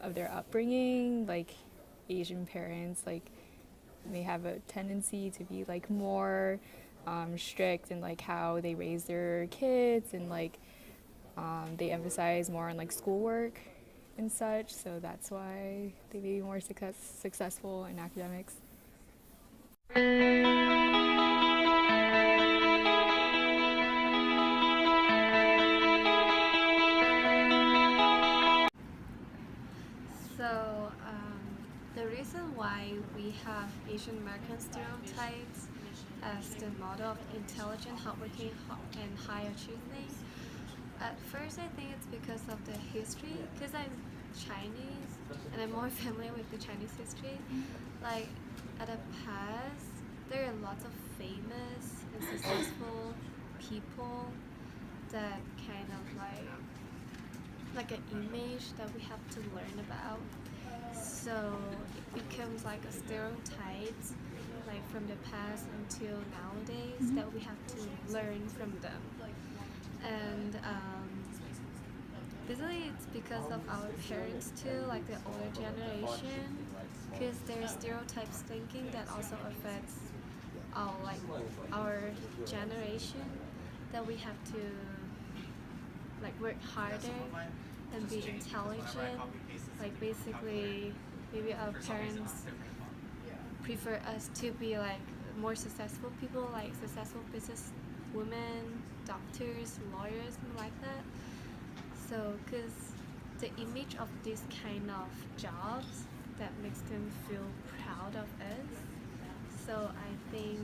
Of their upbringing, like Asian parents like may have a tendency to be like more strict in like how they raise their kids, and like they emphasize more on like schoolwork and such, so that's why they may be more successful in academics. So, the reason why we have Asian American stereotypes as the model of intelligent, hardworking, and high achieving, at first I think it's because of the history, because I'm Chinese and I'm more familiar with the Chinese history. Like, at the past, there are lots of famous and successful people that kind of like an image that we have to learn about. So it becomes like a stereotype, like from the past until nowadays, that we have to learn from them. And basically, it's because of our parents too, like the older generation, because there's stereotypes thinking that also affects our generation, that we have to like work harder and be intelligent. Like basically, maybe our parents prefer us to be like more successful people, like successful business women, doctors, lawyers, and like that. So, because the image of these kind of jobs that makes them feel proud of us. So I think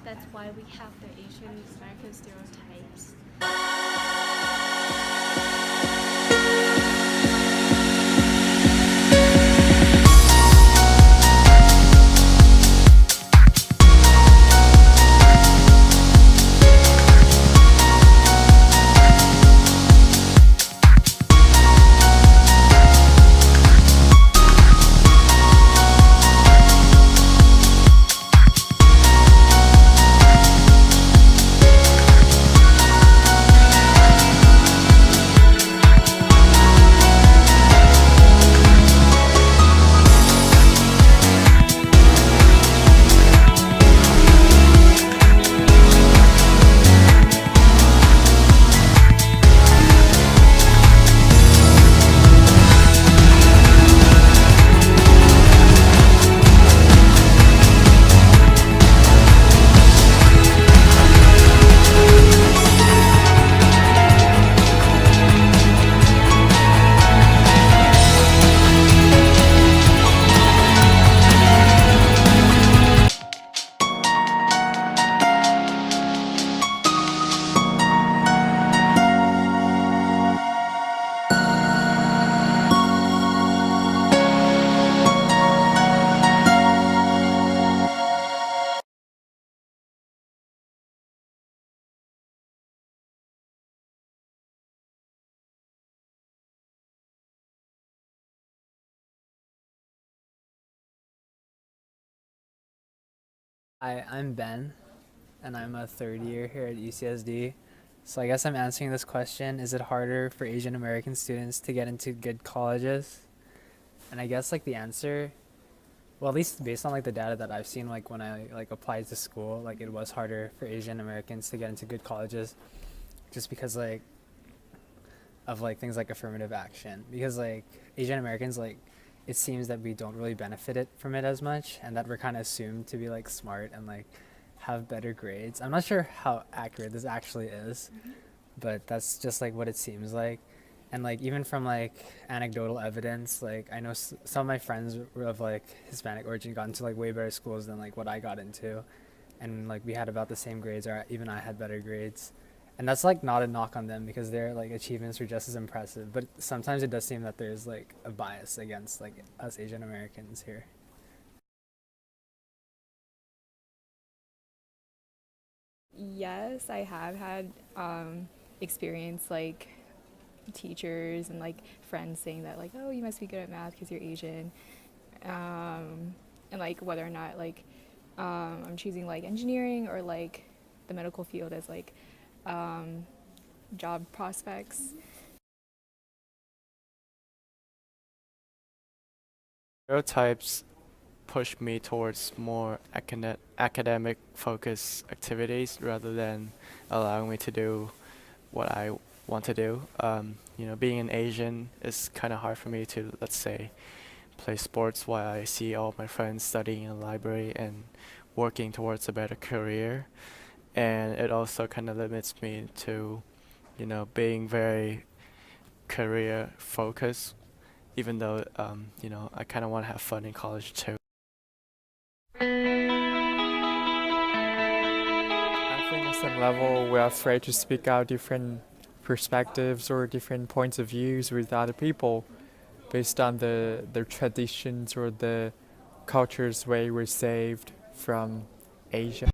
that's why we have the Asian American stereotypes. I'm Ben, and I'm a third year here at UCSD. So I guess I'm answering this question: is it harder for Asian American students to get into good colleges? And I guess like the answer, well, at least based on like the data that I've seen, like when I like applied to school, like it was harder for Asian Americans to get into good colleges, just because like of like things like affirmative action. Because like Asian Americans, like it seems that we don't really benefit it from it as much, and that we're kind of assumed to be like smart and like have better grades. I'm not sure how accurate this actually is, but that's just like what it seems like. And like even from like anecdotal evidence, like I know some of my friends of like Hispanic origin got into like way better schools than like what I got into, and like we had about the same grades, or even I had better grades. And that's like not a knock on them because their like achievements were just as impressive, but sometimes it does seem that there's like a bias against like us Asian Americans here. Yes, I have had experience like teachers and like friends saying that like, oh, you must be good at math because you're Asian, and like whether or not like I'm choosing like engineering or like the medical field as like um, job prospects. Stereotypes push me towards more academic focused activities rather than allowing me to do what I want to do. Being an Asian is kind of hard for me to, let's say, play sports while I see all my friends studying in the library and working towards a better career. And it also kind of limits me to, being very career focused, even though, I kind of want to have fun in college too. I think at some level we're afraid to speak out different perspectives or different points of views with other people based on their traditions or the cultures way we're saved from Asia.